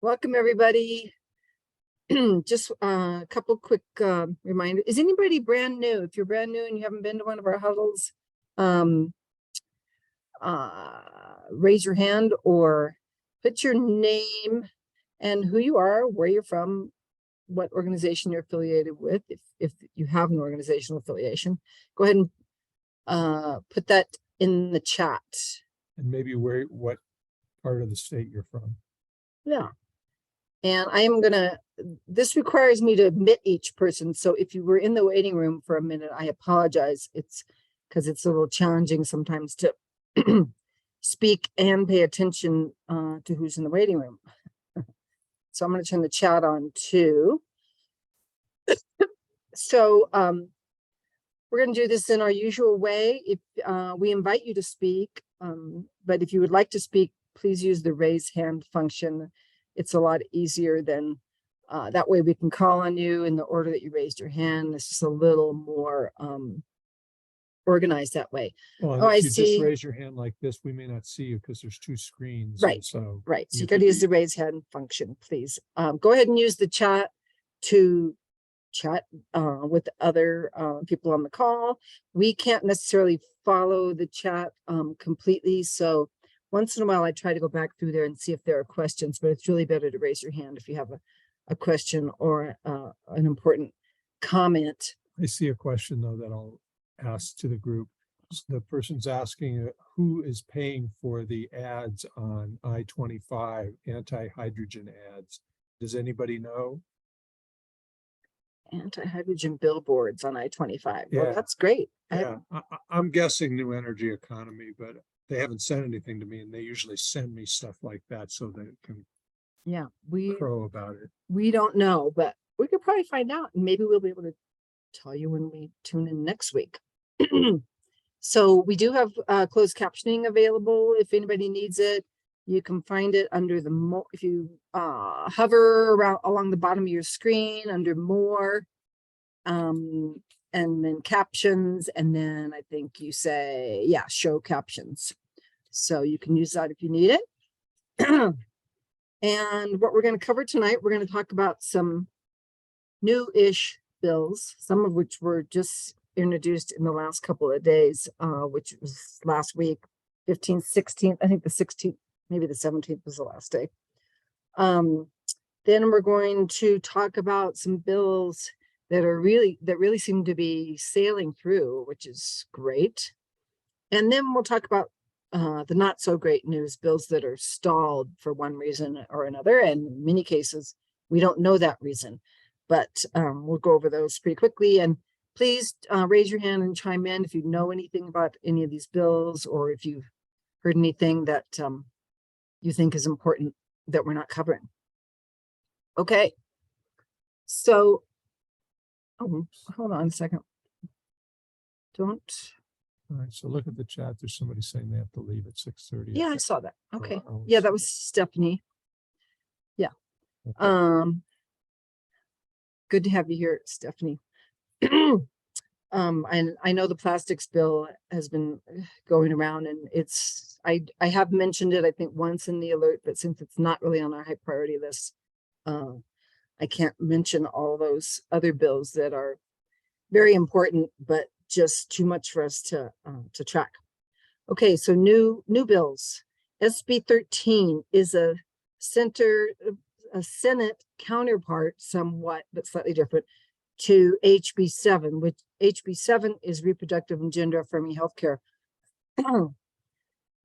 Welcome, everybody. Just a couple quick reminders. Is anybody brand new? If you're brand new and you haven't been to one of our huddles, raise your hand or put your name and who you are, where you're from, what organization you're affiliated with. If you have an organizational affiliation, go ahead and put that in the chat. And maybe what part of the state you're from. Yeah. And I am this requires me to admit each person. So if you were in the waiting room for a minute, I apologize. It's because it's a little challenging sometimes to speak and pay attention to who's in the waiting room. So I'm going to turn the chat on too. So we're going to do this in our usual way. If we invite you to speak, but if you would like to speak, please use the raise hand function. It's a lot easier than that way we can call on you in the order that you raised your hand. It's just a little more organized that way. Well, if you just raise your hand like this, we may not see you because there's two screens. Right. So you got to use the raise hand function, please. Go ahead and use the chat to chat with other people on the call. We can't necessarily follow the chat completely. So once in a while, I try to go back through there and see if there are questions, but it's really better to raise your hand if you have a question or an important comment. I see a question, though, that I'll ask to the group. The person's asking who is paying for the ads on I-25, anti-hydrogen ads. Does anybody know? Anti-hydrogen billboards on I-25. Yeah. Well, that's great. Yeah, I'm guessing new energy economy, but they haven't said anything to me, and they usually send me stuff like that so that it can crow about it. We don't know, but we could probably find out, and maybe we'll be able to tell you when we tune in next week. So we do have closed captioning available if anybody needs it. You can find it under the if you hover around along the bottom of your screen under more, and then captions, and then I think you say show captions. So you can use that if you need it. And what we're going to cover tonight, we're going to talk about some new-ish bills, some of which were just introduced in the last couple of days, which was last week, 15th, 16th, I think the 16th, maybe the 17th was the last day. Then we're going to talk about some bills that really seem to be sailing through, which is great. And then we'll talk about the not so great news, bills that are stalled for one reason or another. And in many cases, we don't know that reason, but we'll go over those pretty quickly. And please raise your hand and chime in if you know anything about any of these bills, or if you've heard anything that you think is important that we're not covering. Okay. So, hold on a second. Don't. All right, so look at the chat. There's somebody saying they have to leave at 6:30. Yeah, I saw that. Okay. Yeah, that was Stephanie. Yeah. Okay. Good to have you here, Stephanie. And I know the plastics bill has been going around, and I have mentioned it, I think, once in the alert, but since it's not really on our high priority list, I can't mention all those other bills that are very important, but just too much for us to track. Okay, so new bills. SB 13 is a Senate counterpart, somewhat but slightly different, to HB 7, which HB 7 is reproductive and gender affirming healthcare.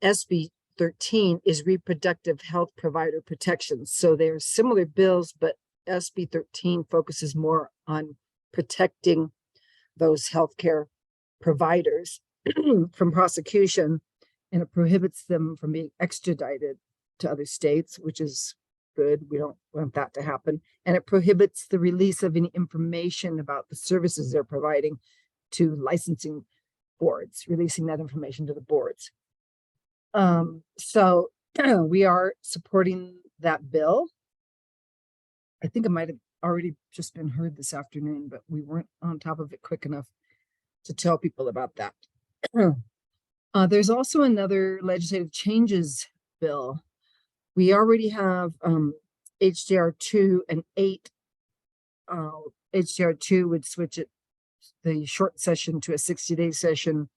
SB 13 is reproductive health provider protections. So they're similar bills, but SB 13 focuses more on protecting those healthcare providers from prosecution, and it prohibits them from being extradited to other states, which is good. We don't want that to happen. And it prohibits the release of any information about the services they're providing to licensing boards, releasing that information to the boards. So we are supporting that bill. I think it might have already just been heard this afternoon, but we weren't on top of it quick enough to tell people about that. There's also another legislative changes bill. We already have HDR2 and 8, HDR2 would switch it, the short session to a 60-day session,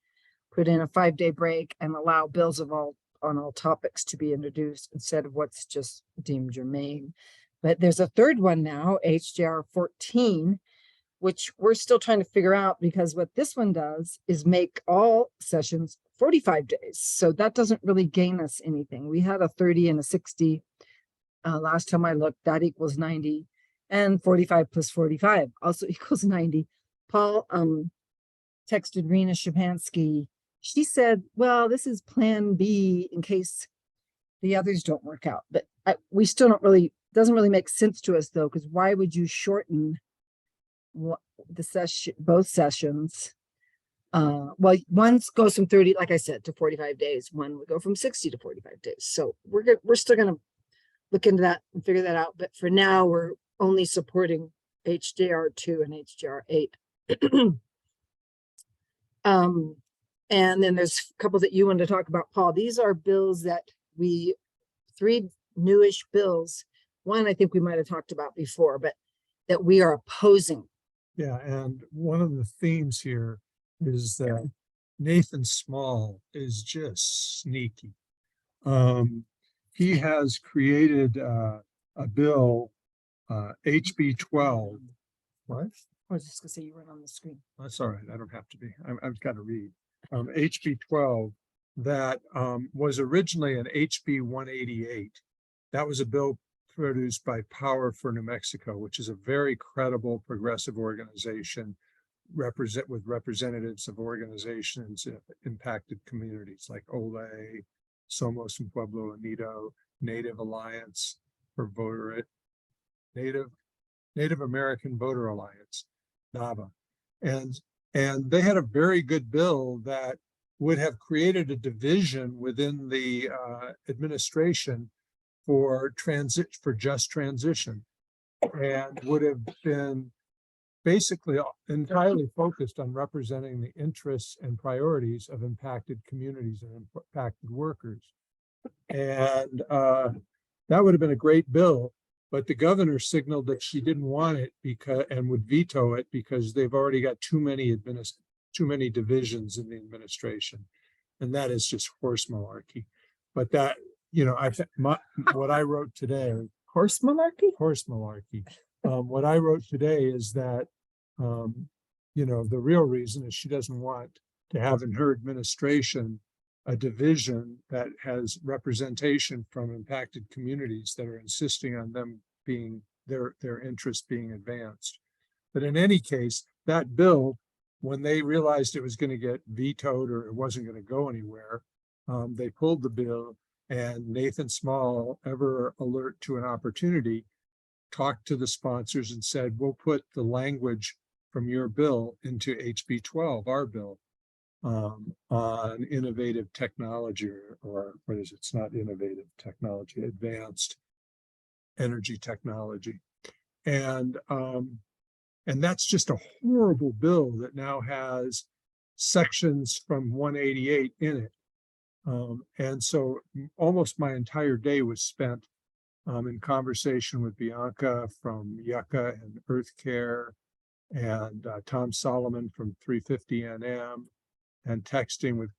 put in a 5-day break, and allow bills of all on all topics to be introduced instead of what's just deemed germane. But there's a third one now, HDR 14, which we're still trying to figure out, because what this one does is make all sessions 45 days. So that doesn't really gain us anything. We had a 30 and a 60. Last time I looked, that equals 90, and 45 plus 45 also equals 90. Paul texted Rena Shapansky. She said, well, this is plan B in case the others don't work out. But we still don't really, doesn't really make sense to us though, because why would you shorten the session, both sessions? Well, one goes from 30, like I said, to 45 days. One would go from 60 to 45 days. So we're still going to look into that and figure that out. But for now, we're only supporting HDR2 and HDR8. And then there's a couple that you wanted to talk about, Paul. These are bills that 3 newish bills. One, I think we might have talked about before, but that we are opposing. Yeah, and one of the themes here is that Nathan Small is just sneaky. He has created a bill, HB 12. What? I was just gonna say you weren't on the screen. That's all right. I don't have to be. I've got to read. HB 12 that was originally an HB 188. That was a bill produced by Power for New Mexico, which is a very credible progressive organization with representatives of organizations in impacted communities like OLE, Somos and Pueblo Unido, Native Alliance for Native American Voter Alliance, NAVA. And they had a very good bill that would have created a division within the administration for just transition, and would have been basically entirely focused on representing the interests and priorities of impacted communities and impacted workers. And that would have been a great bill, but the governor signaled that she didn't want it and would veto it because they've already got too many divisions in the administration, and that is just horse malarkey. But that, what I wrote today, Horse malarkey. What I wrote today is that the real reason is she doesn't want to have in her administration a division that has representation from impacted communities that are insisting on them being their interests being advanced. But in any case, that bill, when they realized it was going to get vetoed or it wasn't going to go anywhere, they pulled the bill, and Nathan Small, ever alert to an opportunity, talked to the sponsors and said, we'll put the language from your bill into HB 12, our bill, on innovative technology, or what is it? It's not innovative technology, advanced energy technology. And that's just a horrible bill that now has sections from 188 in it. And so almost my entire day was spent in conversation with Bianca from Yucca and Earth Care, and Tom Solomon from 350NM, and texting with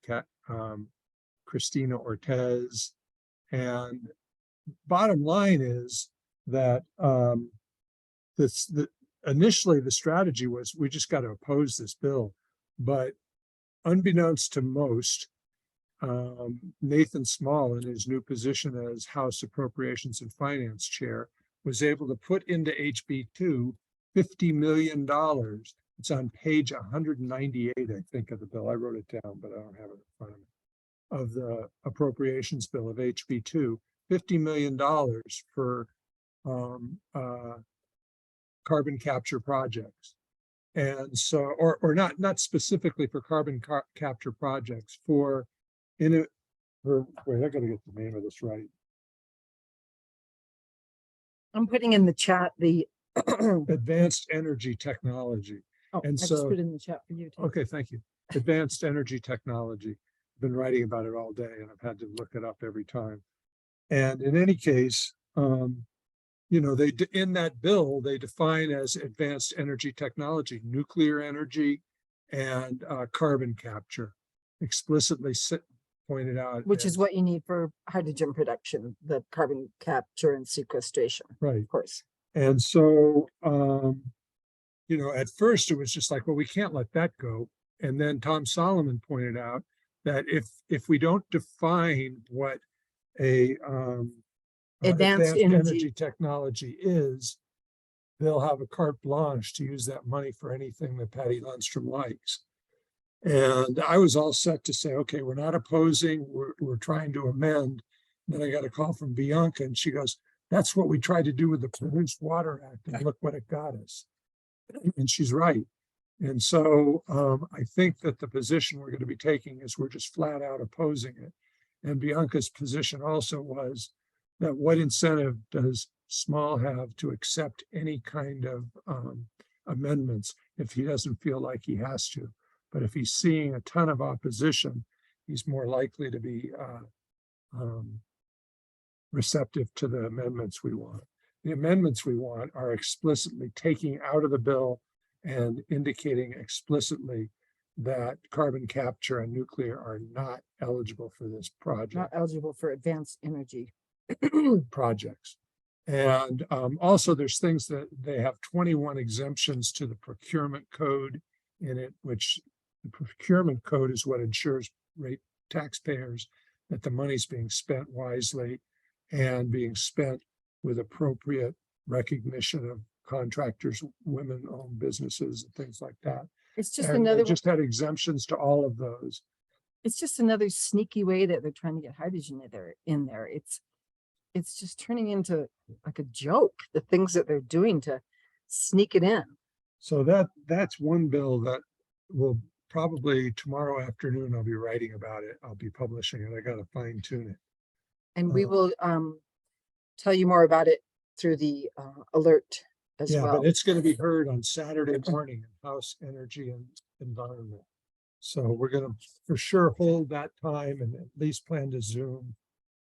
Christina Ortez. And bottom line is that initially the strategy was we just got to oppose this bill, but unbeknownst to most, Nathan Small, in his new position as House Appropriations and Finance Chair, was able to put into HB2 $50 million. It's on page 198, I think, of the bill. I wrote it down, but I don't have it in front of me. Of the appropriations bill of HB2, $50 million for carbon capture projects. And so, or not specifically for carbon capture projects, wait, I gotta get the name of this right. I'm putting in the chat the Advanced energy technology. Oh, And I just so, put it in the chat for you too. okay, thank you. Advanced energy technology. I've been writing about it all day, and I've had to look it up every time. And in any case, you know, in that bill, they define as advanced energy technology, nuclear energy and carbon capture, explicitly pointed out. Which is as- what you need for hydrogen production, the carbon capture and sequestration, Right. of course. And so, you know, at first it was just like, well, we can't let that go. And then Tom Solomon pointed out that if we don't define what a Advanced energy. technology is, they'll have a carte blanche to use that money for anything that Patty Lundstrom likes. And I was all set to say, okay, we're not opposing, we're trying to amend. Then I got a call from Bianca and she goes, that's what we tried to do with the Produced Water Act and look what it got us. And she's right. And so I think that the position we're going to be taking is we're just flat out opposing it. And Bianca's position also was that what incentive does Small have to accept any kind of amendments if he doesn't feel like he has to? But if he's seeing a ton of opposition, he's more likely to be receptive to the amendments we want. The amendments we want are explicitly taking out of the bill and indicating explicitly that carbon capture and nuclear are not eligible for this project. Not eligible for advanced energy. Projects. And also there's things that they have 21 exemptions to the procurement code in it, which the procurement code is what ensures taxpayers that the money's being spent wisely and being spent with appropriate recognition of contractors, women-owned businesses, and things like that. It's just And they another, just had exemptions to all of those. it's just another sneaky way that they're trying to get hydrogen in there. It's just turning into like a joke, the things that they're doing to sneak it in. So that's one bill that will probably tomorrow afternoon I'll be writing about it. I'll be publishing it. I got to fine tune it. And we will tell you more about it through the alert as Yeah, well. but it's going to be heard on Saturday morning in House Energy and Environment. So we're going to for sure hold that time and at least plan to Zoom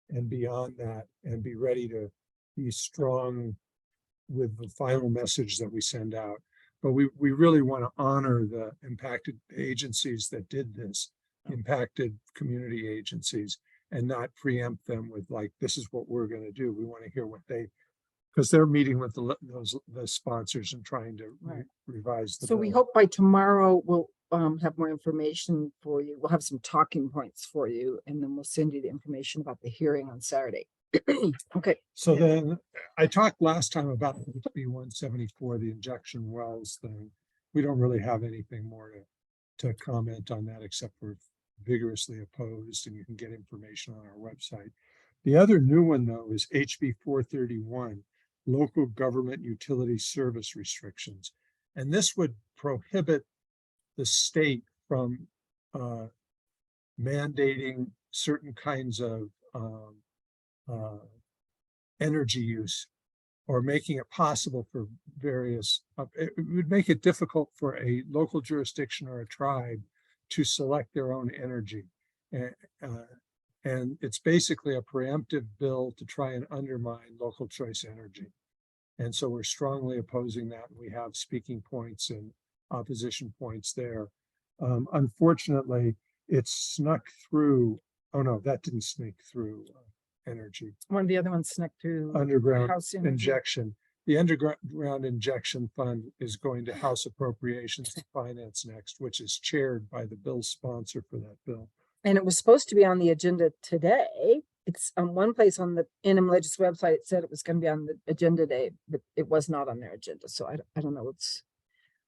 and beyond that and be ready to be strong with the final message that we send out. But we really want to honor the impacted agencies that did this, impacted community agencies, and not preempt them with like, this is what we're going to do. We want to hear what they, because they're meeting with the sponsors and trying to revise the So we bill. hope by tomorrow we'll have more information for you. We'll have some talking points for you, and then we'll send you the information about the hearing on Saturday. Okay. So then I talked last time about HB 174, the injection wells thing. We don't really have anything more to comment on that, except we're vigorously opposed, and you can get information on our website. The other new one, though, is HB 431, local government utility service restrictions. And this would prohibit the state from mandating certain kinds of energy use, or making it possible for various, it would make it difficult for a local jurisdiction or a tribe to select their own energy. And it's basically a preemptive bill to try and undermine local choice energy. And so we're strongly opposing that. We have speaking points and opposition points there. Unfortunately, it's snuck through. Oh no, that didn't sneak through energy. One of the other ones snuck through Underground House Energy. injection. The underground injection fund is going to House Appropriations and Finance next, which is chaired by the bill sponsor for that bill. And it was supposed to be on the agenda today. It's on one place on the NM Legis website. It said it was going to be on the agenda today, but it was not on their agenda. So I don't know what's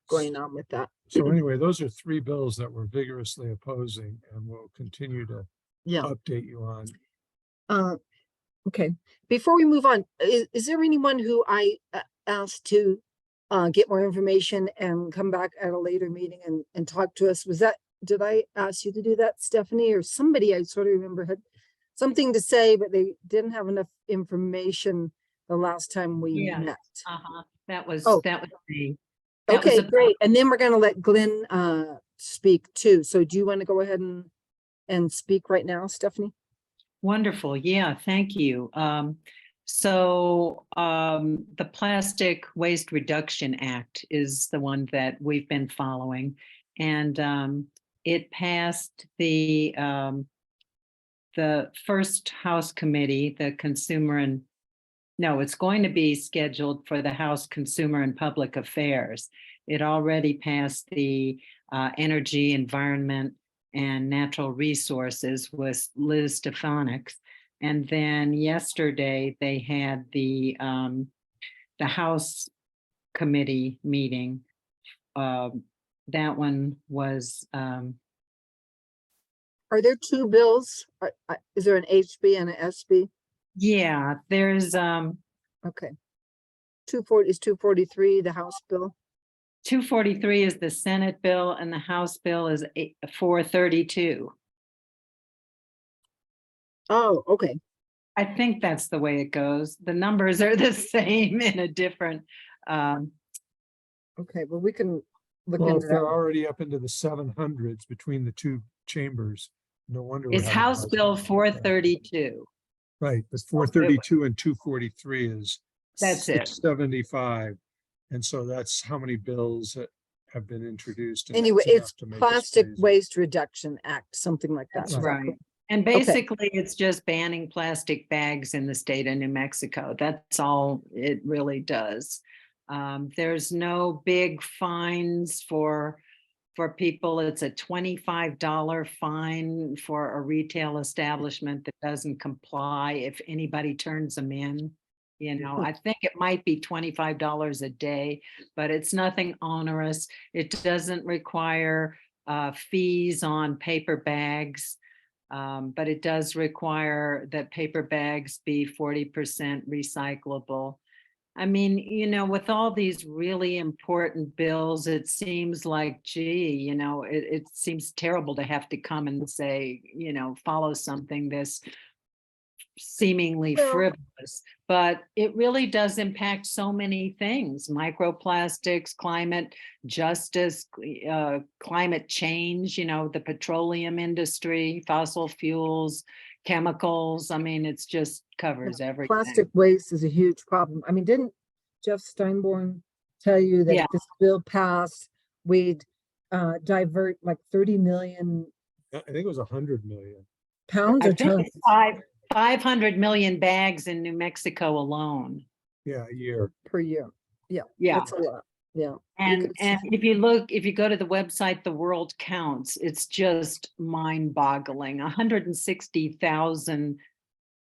going on with that. So anyway, those are three bills that we're vigorously opposing, and we'll continue to update you on. Okay. Before we move on, is there anyone who I asked to get more information and come back at a later meeting and talk to us? Did I ask you to do that, Stephanie, or somebody? I sort of remember had something to say, but they didn't have enough information the last time we met. That was me. Okay, great. And then we're going to let Glenn speak too. So do you want to go ahead and speak right now, Stephanie? Wonderful. Yeah, thank you. So the Plastic Waste Reduction Act is the one that we've been following. And it passed the first House committee, the Consumer and, no, it's going to be scheduled for the House Consumer and Public Affairs. It already passed the Energy, Environment, and Natural Resources with Liz Stefanik. And then yesterday they had the House committee meeting. That one was Are there two bills? Is there an HB and an SB? yeah, there's Okay. 240 is 243, the House bill. 243 is the Senate bill and the House bill is 432. Oh, okay. I think that's the way it goes. The numbers are the same in a different Okay, well, we can look Well, into if they're that. already up into the 700s between the two chambers, no wonder. we're It's having House houses. Bill 432. Right, but 432 and 243 is That's it. 675. And so that's how many bills that have been introduced. and Anyway, that's enough it's to make us Plastic crazy. Waste Reduction Act, something like that. That's Is that right. correct? And basically, it's just banning plastic bags in the state of New Mexico. That's all it really does. There's no big fines for people. It's a $25 fine for a retail establishment that doesn't comply if anybody turns them in. You know, I think it might be $25 a day, but it's nothing onerous. It doesn't require fees on paper bags. But it does require that paper bags be 40% recyclable. I mean, you know, with all these really important bills, it seems like, gee, you know, it seems terrible to have to come and say, you know, follow something this seemingly Well- frivolous, but it really does impact so many things: microplastics, climate justice, climate change, you know, the petroleum industry, fossil fuels, chemicals. I mean, it's just covers everything. Plastic waste is a huge problem. I mean, didn't Jeff Steinborn tell you that Yeah. if this bill passed, we'd divert like 30 million I think it was 100 million. pounds I or think tons it's 500 million bags in New Mexico alone. Yeah, a year. per year? Yeah, Yeah. that's a lot. Yeah. And if you go to the website, The World Counts, it's just mind-boggling. 160,000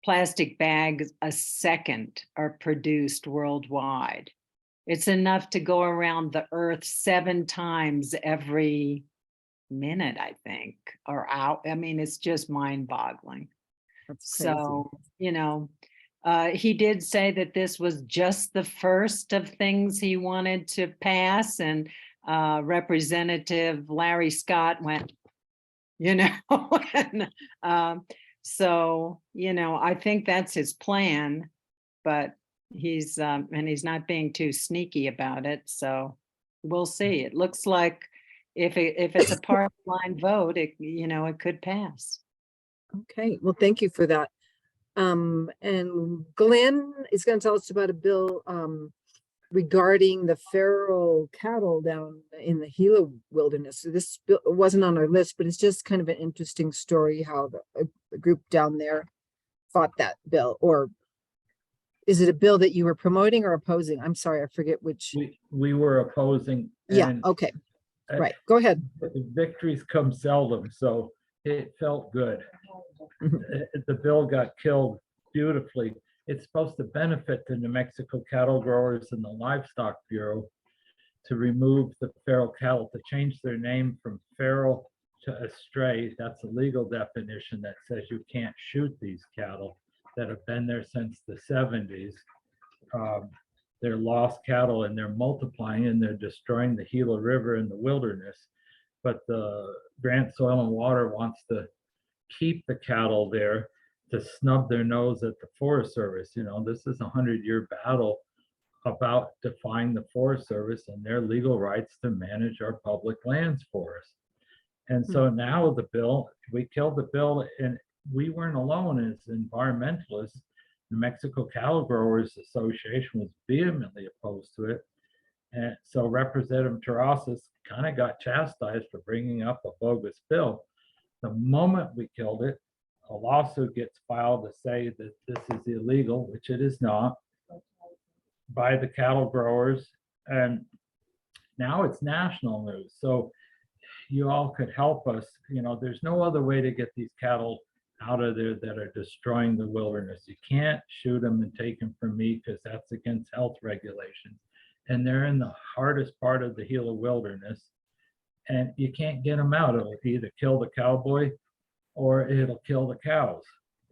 plastic bags a second are produced worldwide. It's enough to go around the earth 7 times every minute, I think, or out. I mean, it's just mind-boggling. That's crazy. So, you know, he did say that this was just the first of things he wanted to pass, and Representative Larry Scott went, you know, and, so, you know, I think that's his plan, but he's not being too sneaky about it. So we'll see. It looks like if it's a party line vote, it, you know, it could pass. Okay, well, thank you for that. And Glenn is going to tell us about a bill regarding the feral cattle down in the Gila wilderness. So this bill wasn't on our list, but it's just kind of an interesting story how the group down there fought that bill. Or is it a bill that you were promoting or opposing? I'm sorry, I forget which. We were opposing. Yeah, and okay, I- right, go ahead. Victories come seldom, so it felt good. The bill got killed beautifully. It's supposed to benefit the New Mexico cattle growers and the Livestock Bureau to remove the feral cattle, to change their name from feral to estray. That's a legal definition that says you can't shoot these cattle that have been there since the 70s. They're lost cattle and they're multiplying and they're destroying the Gila River and the wilderness. But the Grant Soil and Water wants to keep the cattle there to snub their nose at the Forest Service. You know, this is a 100-year battle about defying the Forest Service and their legal rights to manage our public lands for us. And so now the bill, we killed the bill, and we weren't alone as environmentalists. New Mexico Cattle Growers Association was vehemently opposed to it. And so Representative Terrasas kind of got chastised for bringing up a bogus bill. The moment we killed it, a lawsuit gets filed to say that this is illegal, which it is not, by the cattle growers. And now it's national news. So you all could help us. You know, there's no other way to get these cattle out of there that are destroying the wilderness. You can't shoot them and take them from meat because that's against health regulations. And they're in the hardest part of the Gila wilderness. And you can't get them out. It'll either kill the cowboy or it'll kill the cows.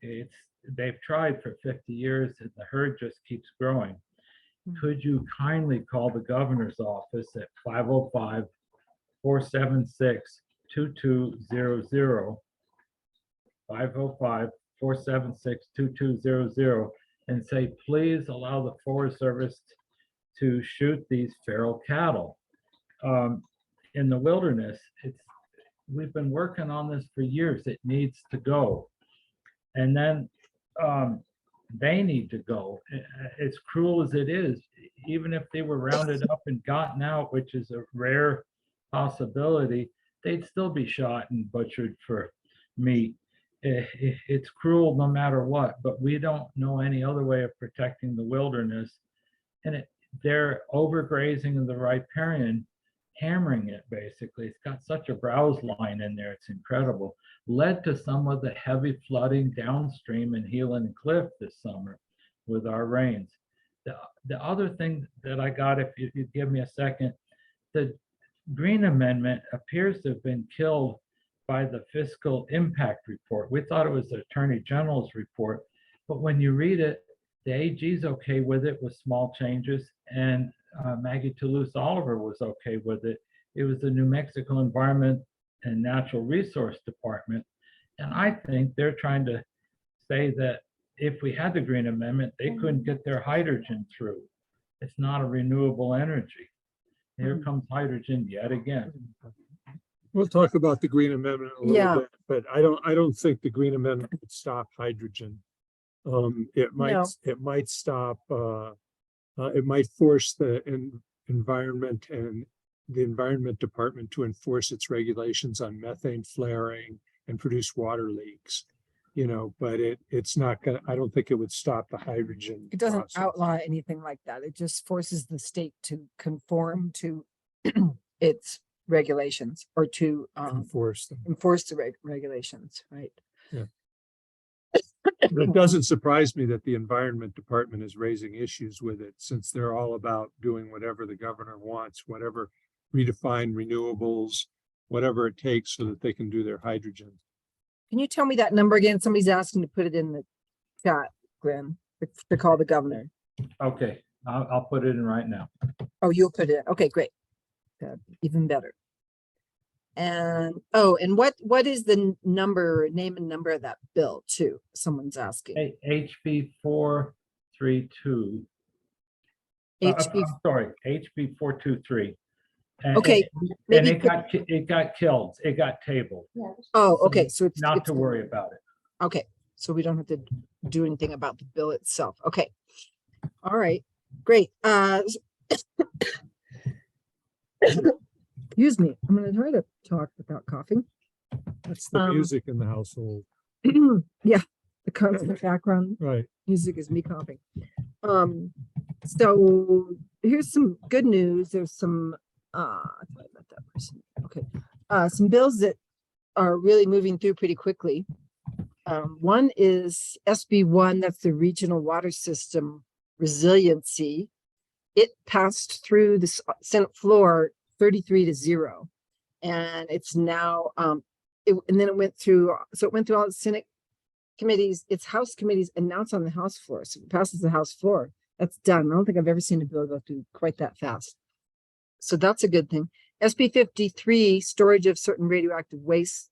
They've tried for 50 years and the herd just keeps growing. Could you kindly call the governor's office at 505-476-2200, 505-476-2200, and say, please allow the Forest Service to shoot these feral cattle. In the wilderness, we've been working on this for years. It needs to go. And then they need to go. As cruel as it is, even if they were rounded up and gotten out, which is a rare possibility, they'd still be shot and butchered for meat. It's cruel no matter what, but we don't know any other way of protecting the wilderness. And they're overgrazing of the riparian, hammering it basically. It's got such a browse line in there, it's incredible. Led to some of the heavy flooding downstream in Gila and Cliff this summer with our rains. The other thing that I got, if you give me a second, the Green Amendment appears to have been killed by the fiscal impact report. We thought it was the Attorney General's report, but when you read it, the AG's okay with it with small changes, and Maggie Toulouse Oliver was okay with it. It was the New Mexico Environment and Natural Resource Department. And I think they're trying to say that if we had the Green Amendment, they couldn't get their hydrogen through. It's not a renewable energy. Here comes hydrogen yet again. We'll talk about the Green Amendment a Yeah. little bit, but I don't think the Green Amendment would stop hydrogen. It might stop, it might force the environment and the Environment Department to enforce its regulations on methane flaring and produce water leaks, you know, but it's not gonna, I don't think it would stop the hydrogen. It doesn't process. outlaw anything like that. It just forces the state to conform to its regulations or to Enforce them. enforce the regulations, right? It doesn't surprise me that the Environment Department is raising issues with it, since they're all about doing whatever the governor wants, whatever redefine renewables, whatever it takes so that they can do their hydrogen. Can you tell me that number again? Somebody's asking to put it in the chat, Glenn, to call the governor. Okay, I'll put it in right now. Oh, you'll put it in. Okay, great. Good, even better. And, oh, and what is the name and number of that bill too? Someone's asking. HB 432. HB, Sorry, HB 423. And- Okay, And maybe it got killed. It got tabled. oh, okay, so it's. Not it's- to worry about it. Okay, so we don't have to do anything about the bill itself. Okay. All right, great. Excuse me, I'm gonna try to talk without coughing. That's the Um, music in the household, Yeah, the constant background right? music is me coughing. So here's some good news. There's some, sorry about that person. Okay. Some bills that are really moving through pretty quickly. One is SB1, that's the Regional Water System Resiliency. It passed through the Senate floor 33-0. And it's now, and then it went through all the Senate committees, its House committees, and now it's on the House floor. So it passes the House floor. That's done. I don't think I've ever seen a bill go through quite that fast. So that's a good thing. SB 53, storage of certain radioactive waste,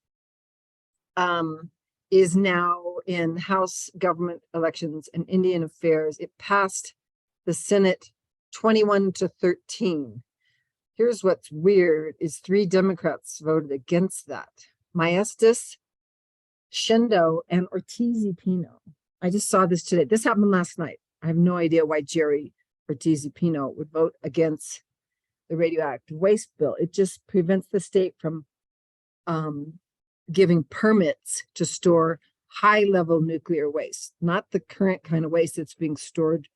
is now in House Government Elections and Indian Affairs. It passed the Senate 21-13. Here's what's weird is 3 Democrats voted against that. Maestas, Shendo, and Ortiz y Pino. I just saw this today. This happened last night. I have no idea why Jerry Ortiz Pino would vote against the radioactive waste bill. It just prevents the state from giving permits to store high-level nuclear waste, not the current kind of waste that's being stored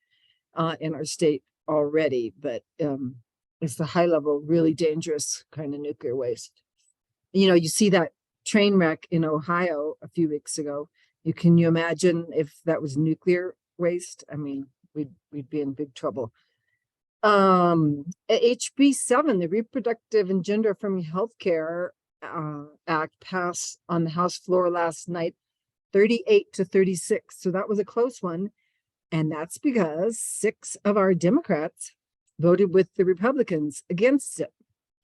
in our state already, but it's the high-level, really dangerous kind of nuclear waste. You know, you see that train wreck in Ohio a few weeks ago. Can you imagine if that was nuclear waste? I mean, we'd be in big trouble. HB 7, the Reproductive and Gender Affirming Healthcare Act passed on the House floor last night, 38-36. So that was a close one. And that's because 6 of our Democrats voted with the Republicans against it.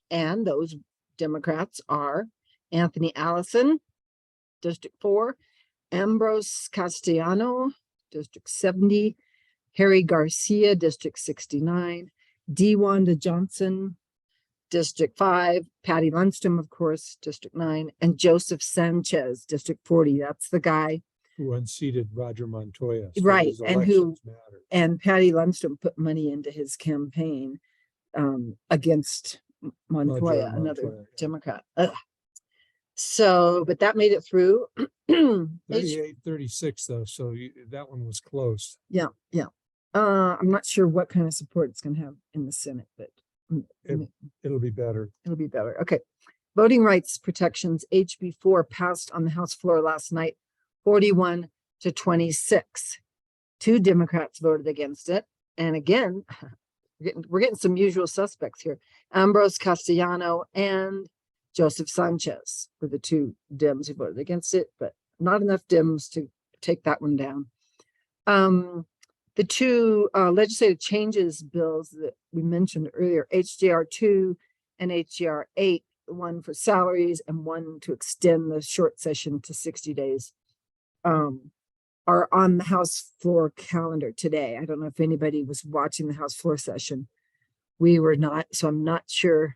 And those Democrats are Anthony Allison, District 4, Ambrose Castellano, District 70, Harry Garcia, District 69, D. Wanda Johnson, District 5, Patty Lundstrom, of course, District 9, and Joseph Sanchez, District 40. That's the guy. Who unseated Roger Montoya. so Right, his and who- elections matter. And Patty Lundstrom put money into his campaign against Montoya, another Montoya, yeah. Democrat. Ugh. So, but that made it through. 38-36 though, so that one was close. Yeah. I'm not sure what kind of support it's gonna have in the Senate, but It'll be better. it'll be better. Okay. Voting rights protections, HB 4 passed on the House floor last night, 41-26. 2 Democrats voted against it. And again, we're getting some usual suspects here. Ambrose Castellano and Joseph Sanchez were the 2 Dems who voted against it, but not enough Dems to take that one down. The 2 legislative changes bills that we mentioned earlier, HJR 2 and HJR 8, one for salaries and one to extend the short session to 60 days, are on the House floor calendar today. I don't know if anybody was watching the House floor session. We were not, so I'm not sure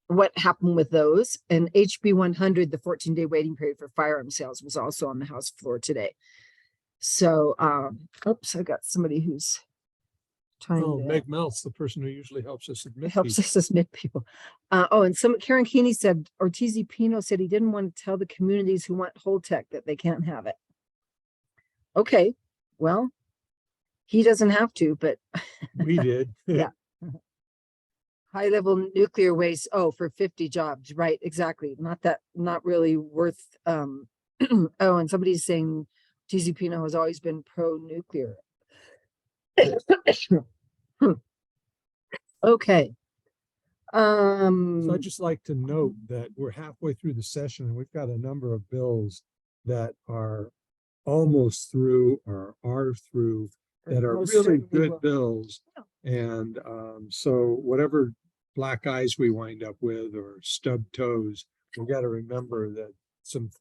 what happened with those. And HB 100, the 14-day waiting period for firearm sales, was also on the House floor today. So, oops, I got somebody who's trying Oh, to Meg Meltz, the person who usually helps us admit helps people. us admit people. And Karen Keeney said, Ortiz Pino said he didn't want to tell the communities who want Holtec that they can't have it. Okay, well, he doesn't have to, but We did. Yeah. high level nuclear waste, for 50 jobs, right, exactly. Not really worth, oh, and somebody's saying Ortiz Pino has always been pro-nuclear. Okay. So I'd just like to note that we're halfway through the session and we've got a number of bills that are almost through or are through that are Most really certainly good will. bills. And so whatever black eyes we wind up with or stubbed toes, we got to remember that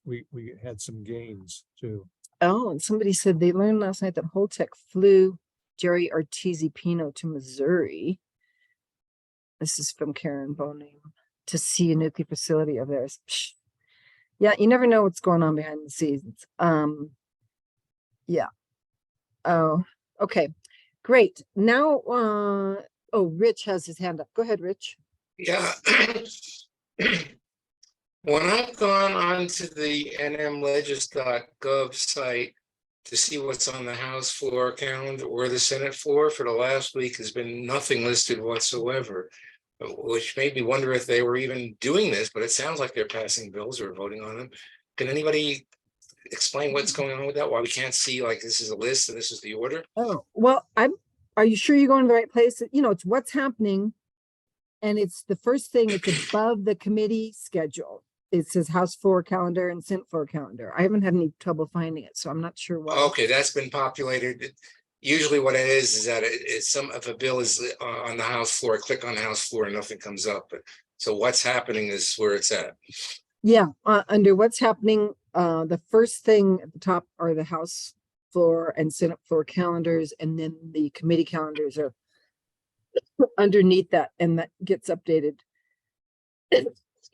we had some gains too. Oh, and somebody said they learned last night that Holtec flew Jerry Ortiz Pino to Missouri. This is from Karen Boning to see a nuclear facility of theirs. Psh. Yeah, you never know what's going on behind the scenes. Yeah. Oh, okay, great. Now, Rich has his hand up. Go ahead, Rich. Yeah. When I've gone onto the nmlegis.gov site to see what's on the House floor calendar or the Senate floor for the last week, has been nothing listed whatsoever, which made me wonder if they were even doing this, but it sounds like they're passing bills or voting on them. Can anybody explain what's going on with that? Why we can't see like this is a list and this is the order? Oh, well, are you sure you're going to the right place? It's what's happening. And it's the first thing, it's above the committee schedule. It says House floor calendar and Senate floor calendar. I haven't had any trouble finding it, so I'm not sure why. Okay, that's been populated. Usually what it is that it's if a bill is on the House floor, click on the House floor and nothing comes up. But so what's happening is where it's at. Yeah, under what's happening, the first thing at the top are the House floor and Senate floor calendars, and then the committee calendars are underneath that, and that gets updated.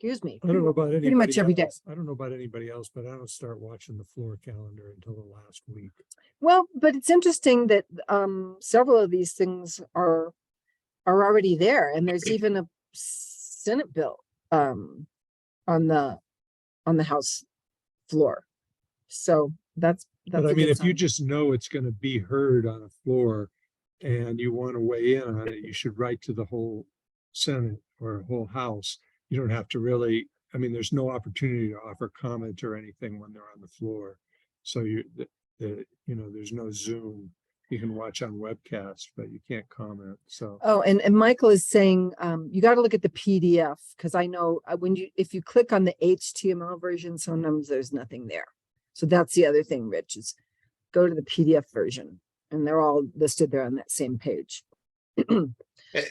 excuse me. I don't know about Pretty anybody much every day. else. I don't know about anybody else, but I don't start watching the floor calendar until the last week. Well, but it's interesting that several of these things are already there, and there's even a Senate bill on the House floor. So that's But a I mean, good if you sign. just know it's going to be heard on the floor and you want to weigh in on it, you should write to the whole Senate or whole House. You don't have to really, I mean, there's no opportunity to offer comment or anything when they're on the floor. So there's no Zoom. You can watch on webcast, but you can't comment. So Oh, and Michael is saying you got to look at the PDF, because I know if you click on the HTML version, sometimes there's nothing there. So that's the other thing, Rich, is go to the PDF version, and they're all listed there on that same page. And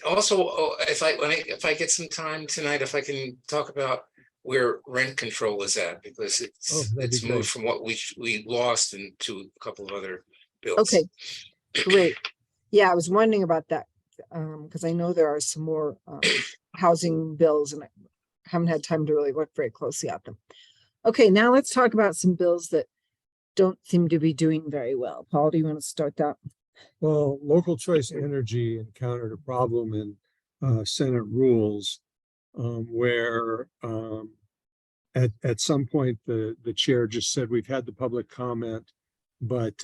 also, if I get some time tonight, if I can talk about where rent control is at, because that'd be it's great. moved from what we lost into a couple of other bills. Okay, great. Yeah, I was wondering about that because I know there are some more housing bills, and I haven't had time to really look very closely at them. Okay, now let's talk about some bills that don't seem to be doing very well. Paul, do you want to start that? Well, local choice energy encountered a problem in Senate rules where at some point the chair just said, we've had the public comment, but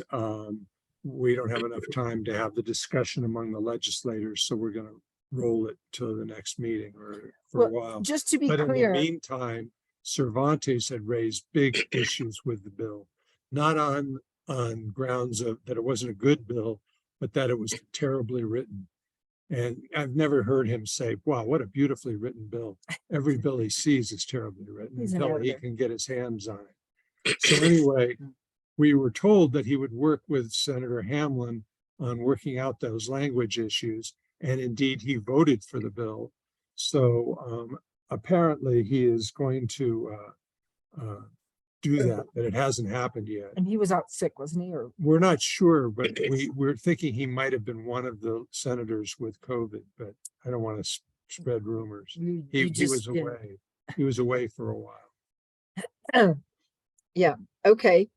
we don't have enough time to have the discussion among the legislators, so we're going to roll it to the next meeting or for a while. Just to be But in the clear, meantime, Cervantes had raised big issues with the bill, not on grounds of that it wasn't a good bill, but that it was terribly written. And I've never heard him say, wow, what a beautifully written bill. Every bill he sees is terribly written He's an until he editor. can get his hands on it. So anyway, we were told that he would work with Senator Hamlin on working out those language issues. And indeed, he voted for the bill. So apparently he is going to do that, but it hasn't happened yet. and he was out sick, wasn't he? Or We're not sure, but we're thinking he might have been one of the senators with COVID, but I don't want to spread rumors. He was away. He was away for a while. Yeah, okay.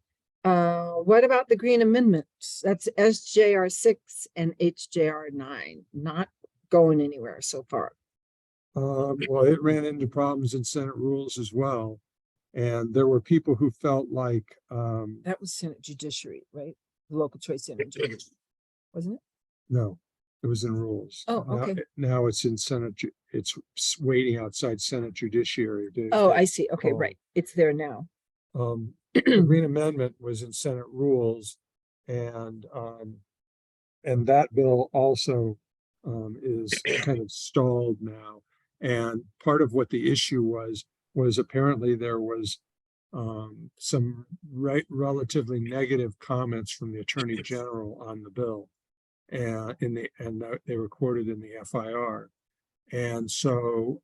What about the Green Amendments? That's SJR 6 and HJR 9, not going anywhere so far. Well, it ran into problems in Senate rules as well. And there were people who felt like That was Senate Judiciary, right? Local choice energy, wasn't it? no, it was in rules. Oh, okay. Now it's in Senate. It's waiting outside Senate Judiciary. Oh, I see. Okay, call. right. It's there now. The Green Amendment was in Senate rules, and that bill also is kind of stalled now. And part of what the issue was apparently there was some relatively negative comments from the Attorney General on the bill, and they were quoted in the FIR, and so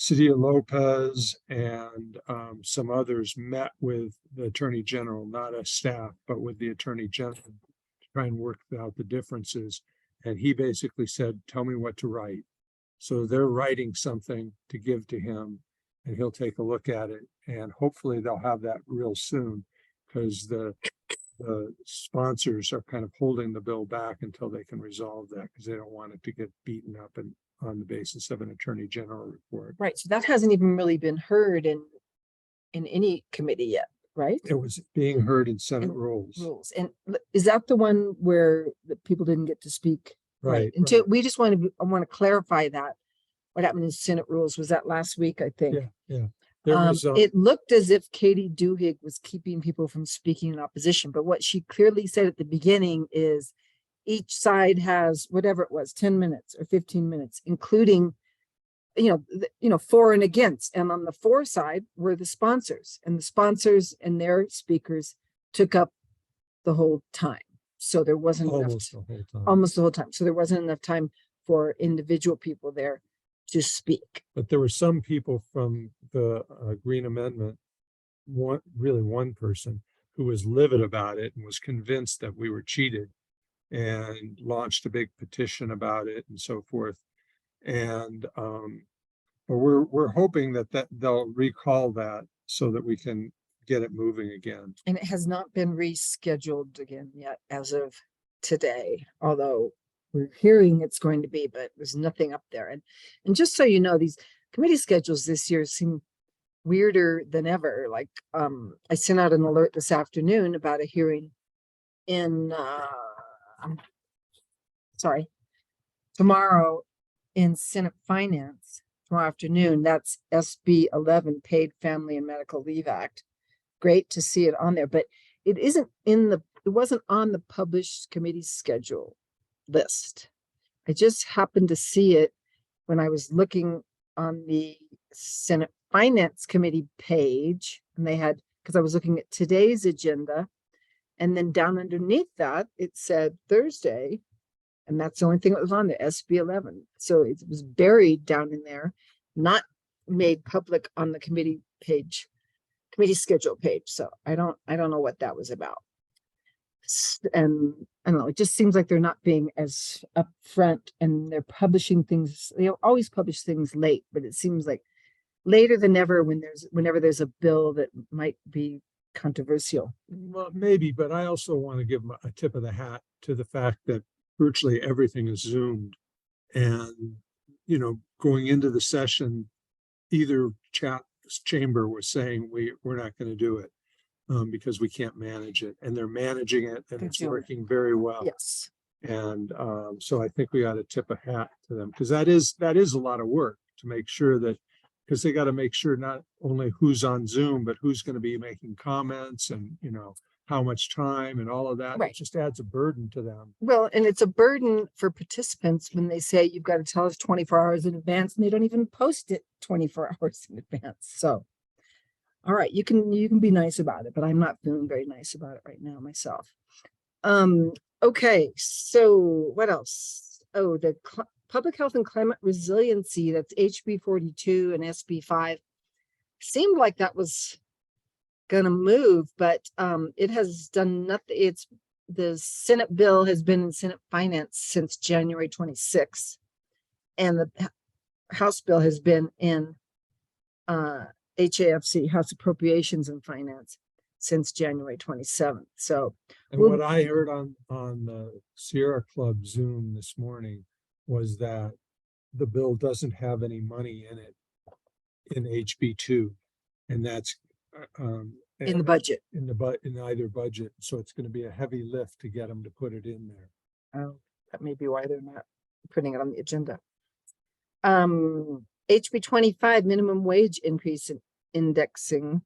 Cynthia Lopez and some others met with the Attorney General, not as staff, but with the Attorney General to try and work out the differences. And he basically said, tell me what to write. So they're writing something to give to him, and he'll take a look at it. And hopefully they'll have that real soon, because the sponsors are kind of holding the bill back until they can resolve that, because they don't want it to get beaten up and on the basis of an Attorney General report. Right. So that hasn't even really been heard in any committee yet, right? It was being heard in Senate And rules. And is that the one where the people didn't get to speak? Right. Until we just want to, I want to clarify that. What happened in Senate rules was that last week, I think. Yeah. There was, it looked as if Katie Duhigg was keeping people from speaking in opposition, but what she clearly said at the beginning is each side has whatever it was, 10 minutes or 15 minutes, including, for and against. And on the for side were the sponsors, and the sponsors and their speakers took up the whole time. So there wasn't almost the whole time. almost the whole time. So there wasn't enough time for individual people there to speak. But there were some people from the Green Amendment, one person who was livid about it and was convinced that we were cheated, and launched a big petition about it and so forth. And But we're hoping that they'll recall that so that we can get it moving again. And it has not been rescheduled again yet as of today, although we're hearing it's going to be, but there's nothing up there. And just so you know, these committee schedules this year seem weirder than ever. Like, I sent out an alert this afternoon about a hearing in, tomorrow in Senate Finance, tomorrow afternoon. That's SB 11, Paid Family and Medical Leave Act. Great to see it on there, but it wasn't on the published committee schedule list. I just happened to see it when I was looking on the Senate Finance Committee page, and they had, because I was looking at today's agenda, and then down underneath that, it said Thursday, and that's the only thing that was on there, SB 11. So it was buried down in there, not made public on the committee page, committee schedule page. So I don't know what that was about. And I don't know, it just seems like they're not being as upfront, and they're publishing things. They always publish things late, but it seems like later than ever whenever there's a bill that might be controversial. Well, maybe, but I also want to give a tip of the hat to the fact that virtually everything is Zoomed. And, going into the session, either chamber was saying, we're not going to do it because we can't manage it. And they're managing it, and it's working very well. Yes. And so I think we ought to tip a hat to them, because that is a lot of work to make sure that, because they got to make sure not only who's on Zoom, but who's going to be making comments, and, how much time and all of that. Right. It just adds a burden to them. Well, and it's a burden for participants when they say you've got to tell us 24 hours in advance, and they don't even post it 24 hours in advance. So, all right, you can be nice about it, but I'm not feeling very nice about it right now myself. Okay, so what else? Oh, the Public Health and Climate Resiliency, that's HB 42 and SB 5. Seemed like that was gonna move, but it has done nothing. The Senate bill has been in Senate Finance since January 26th, and the House bill has been in HAFC, House Appropriations and Finance, since January 27th. So, And what I heard on the Sierra Club Zoom this morning was that the bill doesn't have any money in it in HB2, and that's in the budget. in either budget. So it's going to be a heavy lift to get them to put it in there. Oh, that may be why they're not putting it on the agenda. HB 25, minimum wage increase in indexing.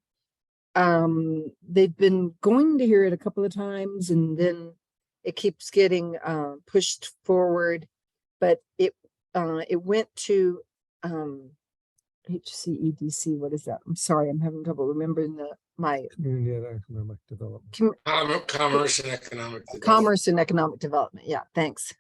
They've been going to hear it a couple of times, and then it keeps getting pushed forward, but it went to HCEDC. What is that? I'm sorry, I'm having trouble remembering my Community and Economic Development. Commerce and economic development. Commerce and Economic Development. Yeah, thanks.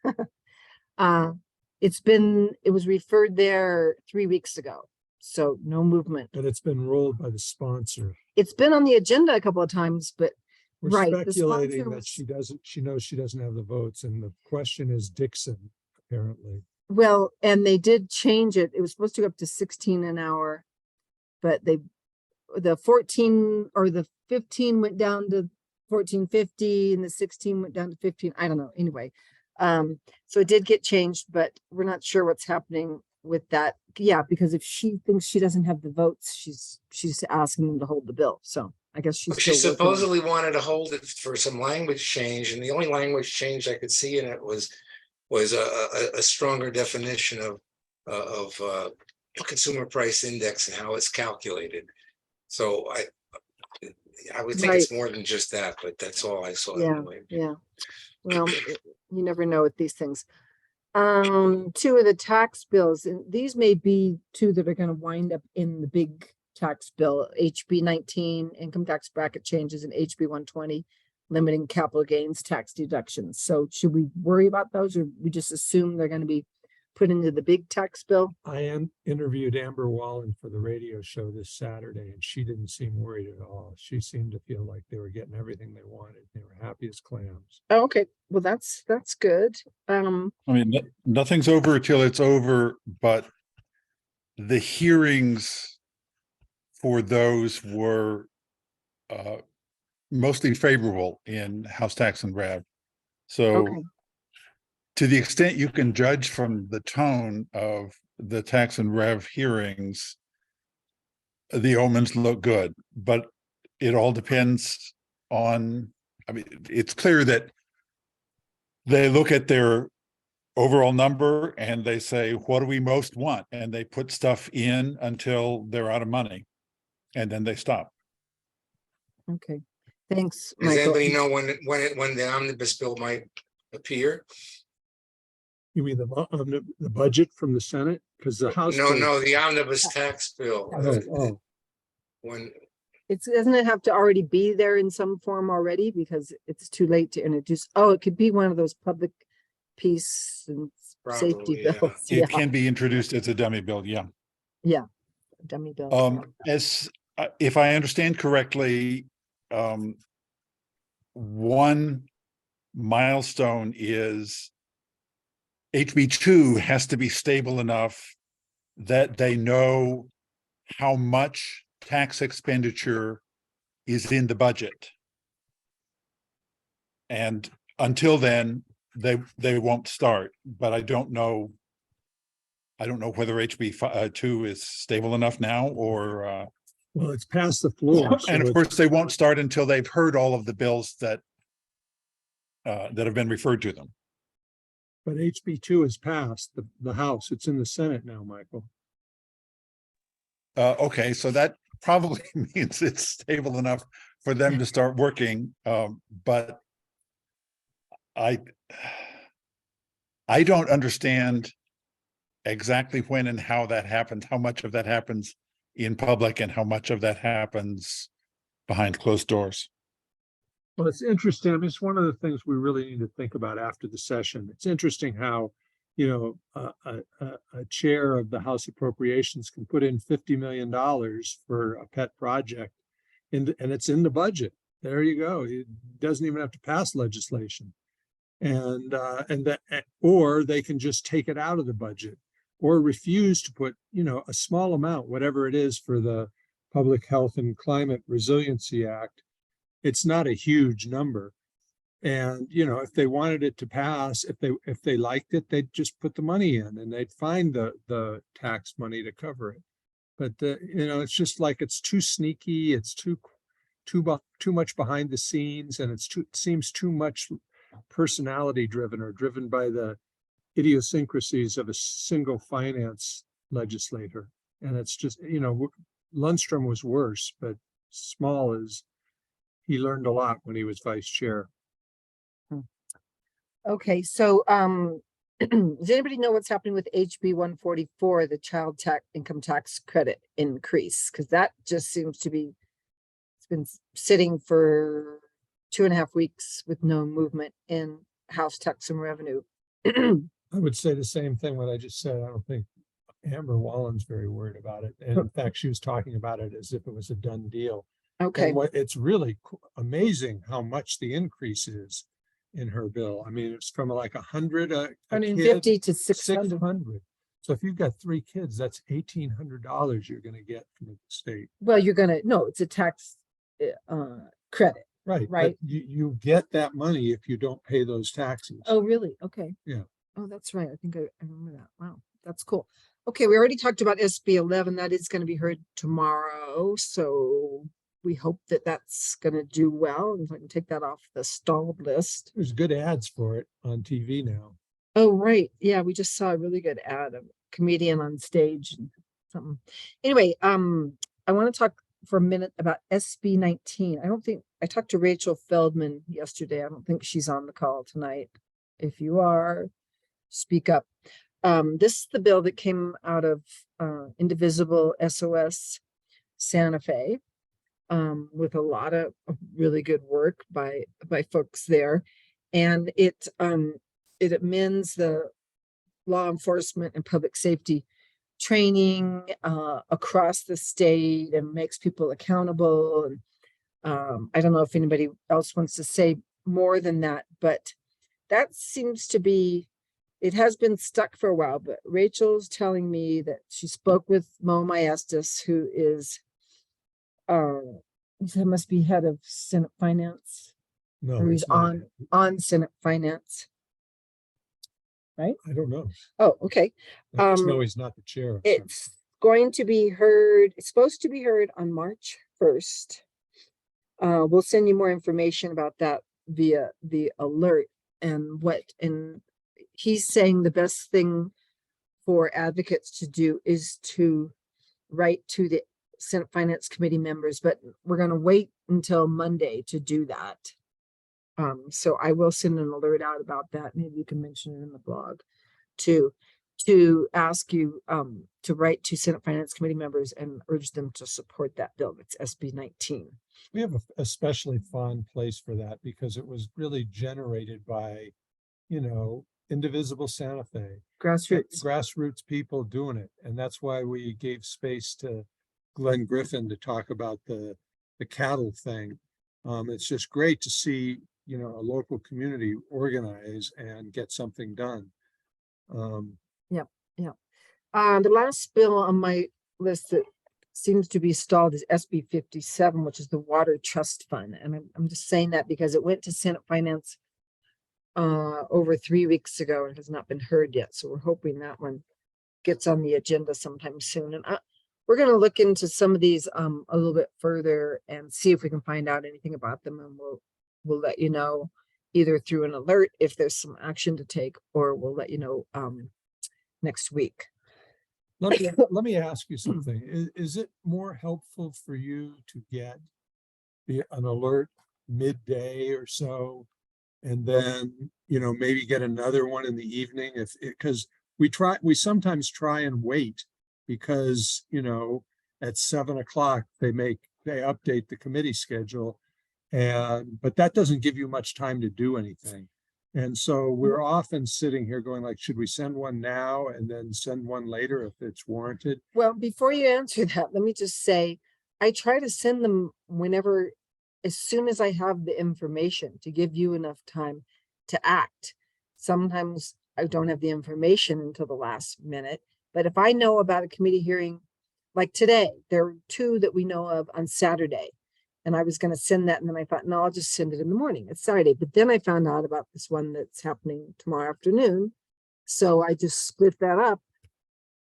It was referred there 3 weeks ago, so no movement. But it's been rolled by the sponsor. It's been on the agenda a couple of times, but We're right, the speculating sponsor that she knows she doesn't have the votes, and the question is Dixon, apparently. well, and they did change it. It was supposed to go up to 16 an hour, but the 14 or the 15 went down to 14.50, and the 16 went down to 15. I don't know. Anyway, so it did get changed, but we're not sure what's happening with that. Yeah, because if she thinks she doesn't have the votes, she's asking them to hold the bill. So I guess she's She still working on it. supposedly wanted to hold it for some language change, and the only language change I could see in it was a stronger definition of consumer price index and how it's calculated. So I would think it's more than just that, but that's all I saw. Yeah, Anyway. yeah. Well, you never know with these things. Two of the tax bills, and these may be two that are going to wind up in the big tax bill, HB 19, income tax bracket changes, and HB 120, limiting capital gains tax deductions. So should we worry about those, or we just assume they're going to be put into the big tax bill? I interviewed Amber Wallen for the radio show this Saturday, and she didn't seem worried at all. She seemed to feel like they were getting everything they wanted. They were happy as clams. Oh, okay, well, that's good. I mean, nothing's over till it's over, but the hearings for those were mostly favorable in House Tax and Rev. So Okay. to the extent you can judge from the tone of the Tax and Rev hearings, the omens look good, but it all depends on, I mean, it's clear that they look at their overall number and they say, what do we most want? And they put stuff in until they're out of money. And then they stop. Okay. Thanks, Does Michael. anybody know when the omnibus bill might appear? You mean the budget from the Senate? Because the House. No, bill- no, the omnibus tax bill. Oh, When, Doesn't it have to already be there in some form already because it's too late to introduce? Oh, it could be one of those public peace and safety Probably, yeah. bills. It can be introduced as a dummy bill, yeah. Dummy bill. As if I understand correctly, one milestone is HB2 has to be stable enough that they know how much tax expenditure is in the budget. And until then, they won't start, but I don't know whether HB2 is stable enough now or well, it's past the floor. so and of it's- course, they won't start until they've heard all of the bills that have been referred to them. But HB2 is passed the House. It's in the Senate now, Michael. Okay, so that probably means it's stable enough for them to start working, but I don't understand exactly when and how that happens, how much of that happens in public and how much of that happens behind closed doors. Well, it's interesting. I mean, it's one of the things we really need to think about after the session. It's interesting how, a chair of the House Appropriations can put in $50 million for a pet project and it's in the budget. There you go. It doesn't even have to pass legislation. Or they can just take it out of the budget or refuse to put, a small amount, whatever it is for the Public Health and Climate Resiliency Act. It's not a huge number. And, if they wanted it to pass, if they liked it, they'd just put the money in and they'd find the tax money to cover it. But, it's just like, it's too sneaky. It's too much behind the scenes, and it seems too much personality driven or driven by the idiosyncrasies of a single finance legislator. And it's just, Lundstrom was worse, but Small he learned a lot when he was vice chair. Okay, so does anybody know what's happening with HB 144, the child income tax credit increase? Because that just seems to be, it's been sitting for 2.5 weeks with no movement in House Tax and Revenue. I would say the same thing what I just said. I don't think Amber Wallen's very worried about it. And in fact, she was talking about it as if it was a done deal. Okay, And it's really amazing how much the increase is in her bill. I mean, it's from like 100 a kid, 150 to 600. 600. So if you've got 3 kids, that's $1,800 you're going to get from the state. Well, no, it's a tax credit. Right. Right. But you get that money if you don't pay those taxes. Oh, really? Okay. Yeah. Oh, that's right. I think I remember that. Wow, that's cool. Okay, we already talked about SB 11. That is going to be heard tomorrow. So we hope that that's going to do well. If I can take that off the stalled list. There's good ads for it on TV now. Oh, right. Yeah, we just saw a really good ad of a comedian on stage and something. Anyway, I want to talk for a minute about SB 19. I talked to Rachel Feldman yesterday. I don't think she's on the call tonight. If you are, speak up. This is the bill that came out of Indivisible SOS Santa Fe, with a lot of really good work by folks there. And it amends the law enforcement and public safety training across the state and makes people accountable. And I don't know if anybody else wants to say more than that, but that seems to be it has been stuck for a while, but Rachel's telling me that she spoke with Mo Maestas, who is, he must be head of Senate Finance, No, or he's it's not. on Senate Finance. I don't know. Oh, okay. I just know he's not the chair. of some- It's going to be heard, it's supposed to be heard on March 1st. We'll send you more information about that via the alert and he's saying the best thing for advocates to do is to write to the Senate Finance Committee members, but we're going to wait until Monday to do that. So I will send an alert out about that. Maybe you can mention it in the blog to ask you to write to Senate Finance Committee members and urge them to support that bill. It's SB 19. We have a especially fond place for that because it was really generated by, indivisible Santa Fe. Grassroots people doing it. And that's why we gave space to Glenn Griffin to talk about the cattle thing. It's just great to see, a local community organize and get something done. The last bill on my list that seems to be stalled is SB 57, which is the Water Trust Fund. And I'm just saying that because it went to Senate Finance over 3 weeks ago and has not been heard yet. So we're hoping that one gets on the agenda sometime soon. And we're going to look into some of these a little bit further and see if we can find out anything about them. And we'll let you know either through an alert if there's some action to take, or we'll let you know next week. Let me ask you something. Is it more helpful for you to get an alert midday or so, and then, maybe get another one in the evening? Because we sometimes try and wait because, at 7 o'clock, they update the committee schedule. But that doesn't give you much time to do anything. And so we're often sitting here going like, should we send one now and then send one later if it's warranted? Well, before you answer that, let me just say, I try to send them whenever, as soon as I have the information to give you enough time to act. Sometimes I don't have the information until the last minute, but if I know about a committee hearing, like today, there are 2 that we know of on Saturday. And I was going to send that, and then I thought, no, I'll just send it in the morning. It's Saturday. But then I found out about this one that's happening tomorrow afternoon. So I just split that up.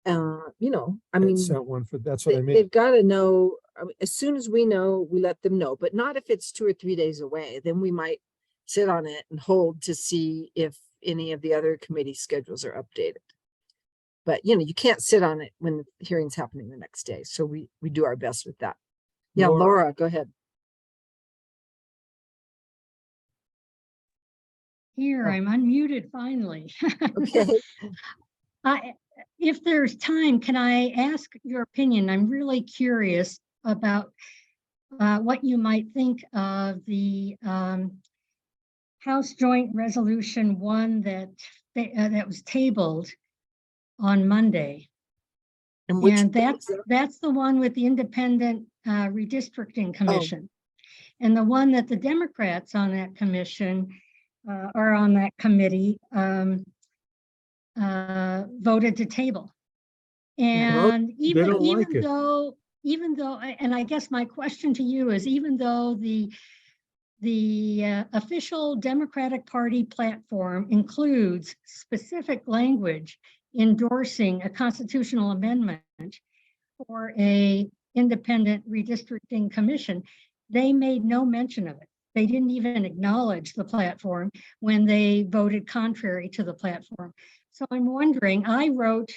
I mean, That's what I mean. they've got to know. I mean, as soon as we know, we let them know, but not if it's 2 or 3 days away. Then we might sit on it and hold to see if any of the other committee schedules are updated. But, you can't sit on it when the hearing's happening the next day. So we do our best with that. Yeah, Laura, go ahead. Here, Oh. I'm unmuted finally. Okay. If there's time, can I ask your opinion? I'm really curious about what you might think of the House Joint Resolution 1 that was tabled on Monday. And which And one is that? that's the one with the Independent Redistricting Commission. And the one that the Democrats on that commission or on that committee voted to table. And even though, and I guess my question to you is, even though the official Democratic Party platform includes specific language endorsing a constitutional amendment for a independent redistricting commission, they made no mention of it. They didn't even acknowledge the platform when they voted contrary to the platform. So I'm wondering, I wrote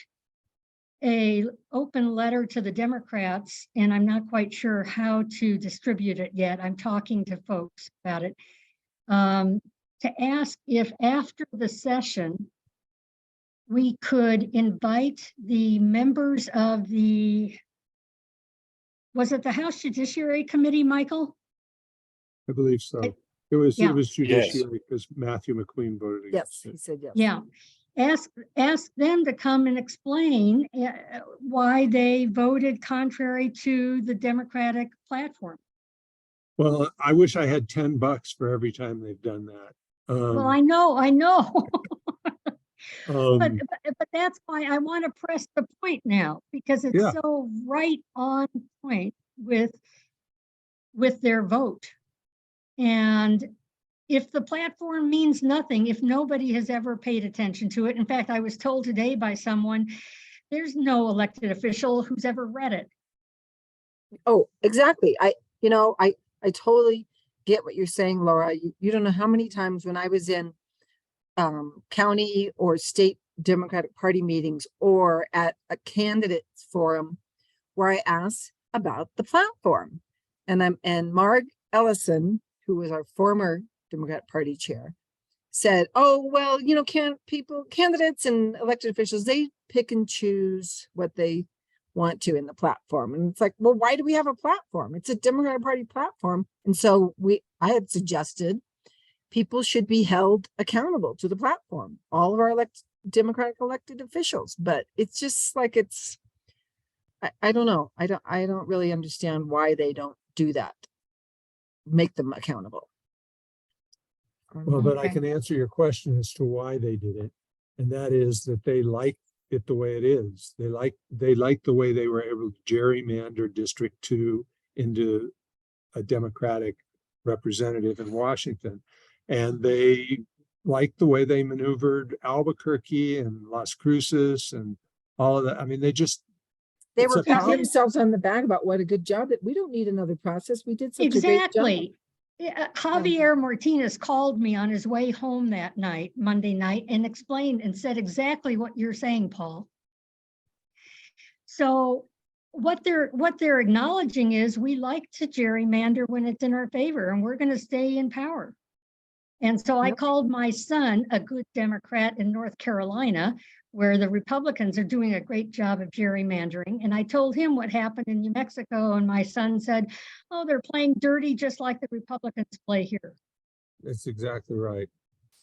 an open letter to the Democrats, and I'm not quite sure how to distribute it yet. I'm talking to folks about it, to ask if after the session, we could invite the members of was it the House Judiciary Committee, Michael? I believe so. It was Yeah. judiciary because Matthew McQueen voted Yes, against it. he said yes. Yeah. Ask them to come and explain why they voted contrary to the Democratic platform. Well, I wish I had $10 for every time they've done that. Well, I know. But that's why I want to press the point now, because it's Yeah. so right on point with their vote. And if the platform means nothing, if nobody has ever paid attention to it, in fact, I was told today by someone, there's no elected official who's ever read it. Oh, exactly. I totally get what you're saying, Laura. You don't know how many times when I was in county or state Democratic Party meetings or at a candidates forum where I asked about the platform. And Marg Ellison, who was our former Democratic Party chair, said, oh, well, candidates and elected officials, they pick and choose what they want to in the platform. And it's like, well, why do we have a platform? It's a Democratic Party platform. And so I had suggested people should be held accountable to the platform, all of our Democratic elected officials. But it's just like, I don't know. I don't really understand why they don't do that. Make them accountable. Well, but I Okay. can answer your question as to why they did it. And that is that they like it the way it is. They like the way they were able to gerrymander District 2 into a Democratic representative in Washington. And they like the way they maneuvered Albuquerque and Las Cruces and all of that. I mean, they Were a patting power- themselves on the back about what a good job that we don't need another process. We did such a great job. Exactly. Javier Martinez called me on his way home that night, Monday night, and explained and said exactly what you're saying, Paul. So what they're acknowledging is we like to gerrymander when it's in our favor, and we're going to stay in power. And so I called my son, a good Democrat in North Carolina, where the Republicans are doing a great job of gerrymandering. And I told him what happened in New Mexico. And my son said, oh, they're playing dirty just like the Republicans play here. That's exactly right.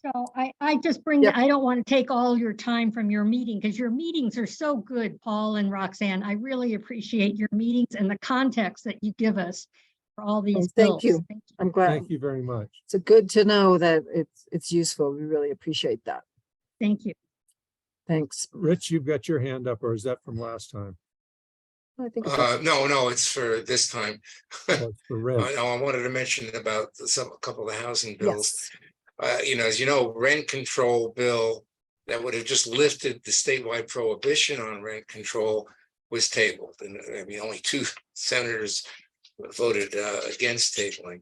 So I just bring, I don't want to take all your time from your meeting because your meetings are so good, Paul and Roxanne. I really appreciate your meetings and the context that you give us for all these bills. Thank you. I'm glad. Thank you very much. It's good to know that it's useful. We really appreciate that. Thank you. Thanks. Rich, you've got your hand up, or is that from last time? I think no, it's for this time. Oh, it's for Red. No, I wanted to mention about a couple of the housing bills. yes. As you know, rent control bill that would have just lifted the statewide prohibition on rent control was tabled. And I mean, only 2 senators voted against tabling,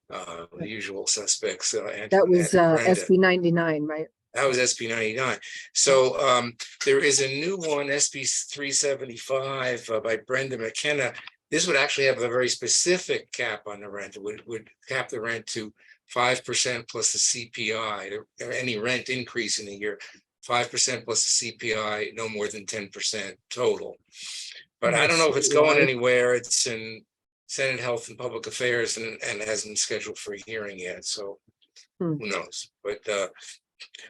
the usual suspects. That was SB 99, right? That was SB 99. So there is a new one, SB 375 by Brenda McKenna. This would actually have a very specific cap on the rent. It would cap the rent to 5% plus the CPI, or any rent increase in a year, 5% plus the CPI, no more than 10% total. But I don't know if it's going anywhere. It's in Senate Health and Public Affairs and hasn't scheduled for a hearing yet. So who knows?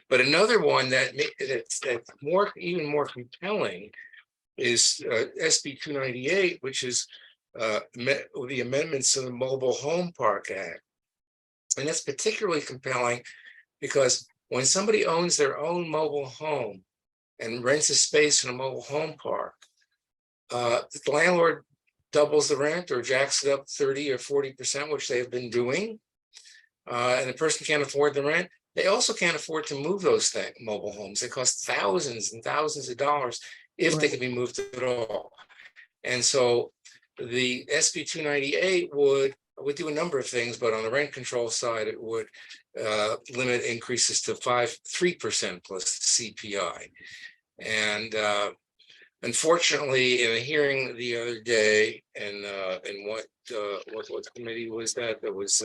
But another one that's even more compelling is SB 298, which is the amendments to the Mobile Home Park Act. And that's particularly compelling because when somebody owns their own mobile home and rents a space in a mobile home park, the landlord doubles the rent or jacks it up 30 or 40%, which they have been doing, and the person can't afford the rent. They also can't afford to move those mobile homes. They cost thousands and thousands of dollars if they can be moved at all. And so the SB 298 would do a number of things, but on the rent control side, it would limit increases to 3% plus CPI. And unfortunately, in a hearing the other day, and what committee was that? That was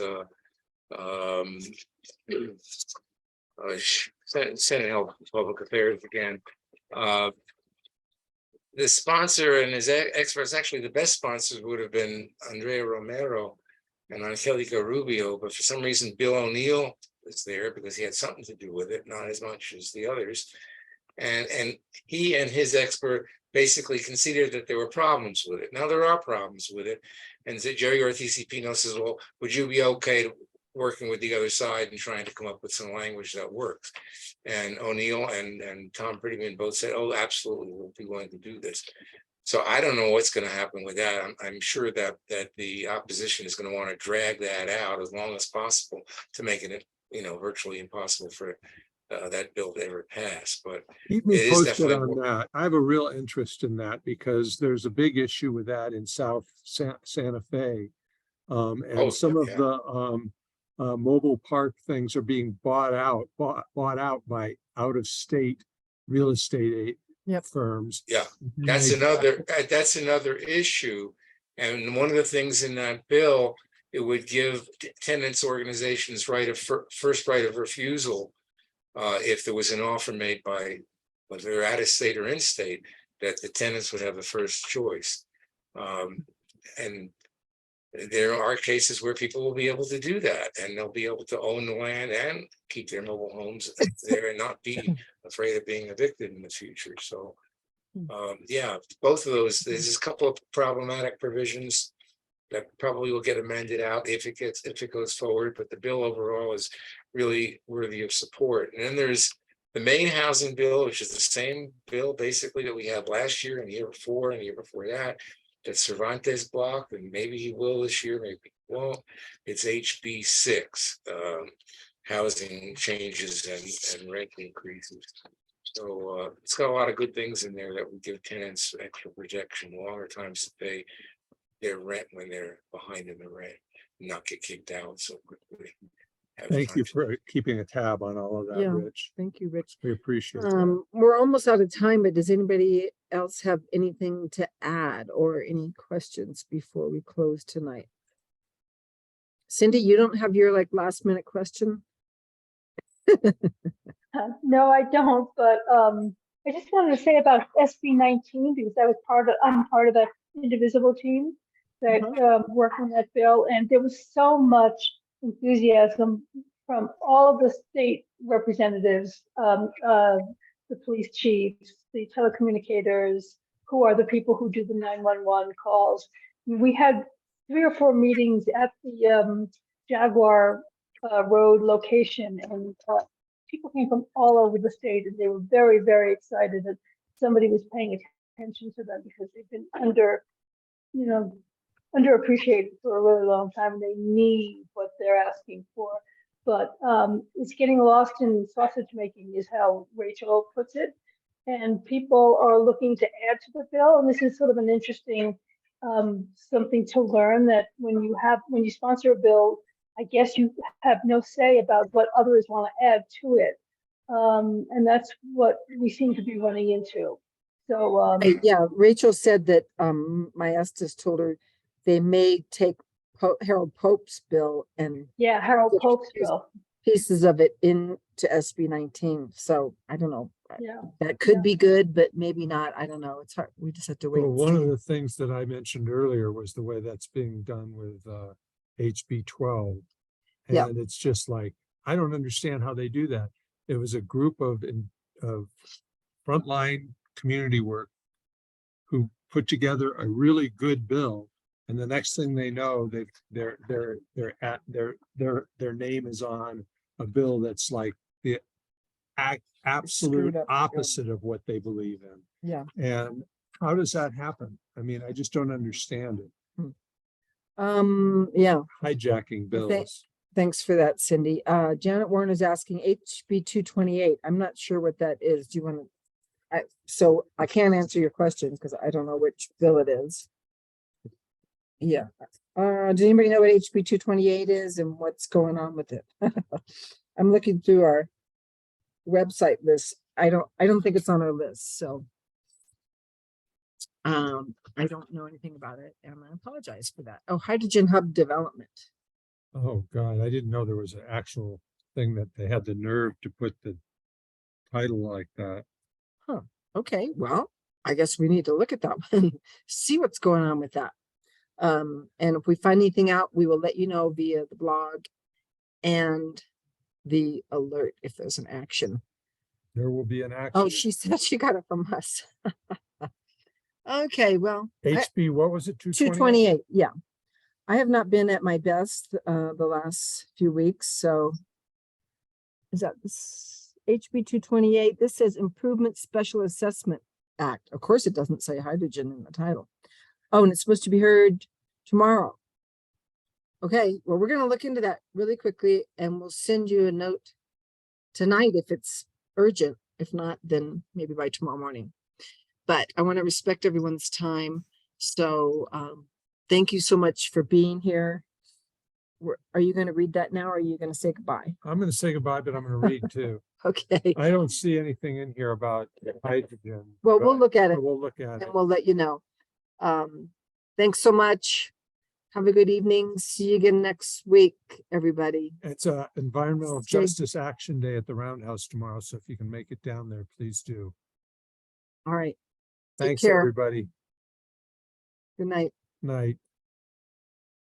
Senate Health and Public Affairs again. The sponsor and his experts, actually the best sponsors would have been Andrea Romero and Angelica Rubio, but for some reason Bill O'Neill is there because he had something to do with it, not as much as the others. And he and his expert basically conceded that there were problems with it. Now there are problems with it. And Jerry Ortiz Pino says, well, would you be okay working with the other side and trying to come up with some language that works. And O'Neill and Tom Prettyman both said, oh, absolutely, we'll be willing to do this. So I don't know what's going to happen with that. I'm sure that the opposition is going to want to drag that out as long as possible to make it, virtually impossible for that bill to ever pass. But Keep me it is posted definitely on that. I have a real interest in that because there's a big issue with that in South Santa Fe. Oh, And some of yeah. the mobile park things are being bought out by out-of-state real estate firms. Yeah, And that's they- that's another issue. And one of the things in that bill, it would give tenants organizations first right of refusal if there was an offer made by, whether they're out of state or in state, that the tenants would have the first choice. And there are cases where people will be able to do that, and they'll be able to own the land and keep their mobile homes there and not be afraid of being evicted in the future. So, yeah, both of those. There's a couple of problematic provisions that probably will get amended out if it goes forward. But the bill overall is really worthy of support. And then there's the main housing bill, which is the same bill basically that we had last year and the year before and the year before that. That Cervantes blocked, and maybe he will this year, maybe he won't. It's HB 6, housing changes and rent increases. So it's got a lot of good things in there that would give tenants extra protection, longer times to pay their rent when they're behind in the rent, not get kicked out so quickly. Thank you for keeping a tab on all of that, Yeah. Rich. Thank you, Rich. We appreciate that. We're almost out of time, but does anybody else have anything to add or any questions before we close tonight? Cindy, you don't have your last minute question? No, I don't, but I just wanted to say about SB 19 because I'm part of that indivisible team that worked on that bill, and there was so much enthusiasm from all of the state representatives, the police chiefs, the telecommunicators, who are the people who do the 911 calls. We had 3 or 4 meetings at the Jaguar Road location, and people came from all over the state, and they were very, very excited that somebody was paying attention to them because they've been underappreciated for a really long time, and they need what they're asking for. But it's getting lost in sausage making is how Rachel puts it. And people are looking to add to the bill. And this is sort of an interesting something to learn, that when you sponsor a bill, I guess you have no say about what others want to add to it. And that's what we seem to be running into. So Yeah, Rachel said that my Estes told her they may take Harold Pope's bill and yeah, Harold Pope's bill. pieces of it into SB 19. So I don't know. Yeah, That could be good, but maybe not. I don't know. It's hard. We just have to wait. Well, and one see. of the things that I mentioned earlier was the way that's being done with HB 12. Yeah. And it's just like, I don't understand how they do that. It was a group of frontline community work who put together a really good bill. And the next thing they know, their name is on a bill that's like the absolute Screwed up. opposite of what they believe in. Yeah. And how does that happen? I mean, I just don't understand it. Yeah. Hijacking bills. Thanks for that, Cindy. Janet Warren is asking HB 228. I'm not sure what that is. Do you want to? So I can't answer your question because I don't know which bill it is. Yeah. Does anybody know what HB 228 is and what's going on with it? I'm looking through our website list. I don't think it's on our list. So I don't know anything about it, and I apologize for that. Oh, hydrogen hub development. Oh, God, I didn't know there was an actual thing that they had the nerve to put the title like that. Huh. Okay. Well, I guess we need to look at that one, see what's going on with that. And if we find anything out, we will let you know via the blog and the alert if there's an action. There will be an action. Oh, she said she got it from us. Okay, well, HB, what was it? 228, yeah. I have not been at my best the last few weeks, so is that this HB 228? This says Improvement Special Assessment Act. Of course, it doesn't say hydrogen in the title. Oh, and it's supposed to be heard tomorrow. Okay, well, we're gonna look into that really quickly and we'll send you a note tonight if it's urgent. If not, then maybe by tomorrow morning. But I want to respect everyone's time. So thank you so much for being here. Are you going to read that now or are you going to say goodbye? I'm gonna say goodbye, but I'm gonna read too. Okay, I don't see anything in here about hydrogen. well, we'll look at it but we'll look at and it. we'll let you know. Thanks so much. Have a good evening. See you again next week, everybody. It's a Environmental Stay- Justice Action Day at the Roundhouse tomorrow, so if you can make it down there, please do. All right. Take Thanks, care. everybody. Good night. Night.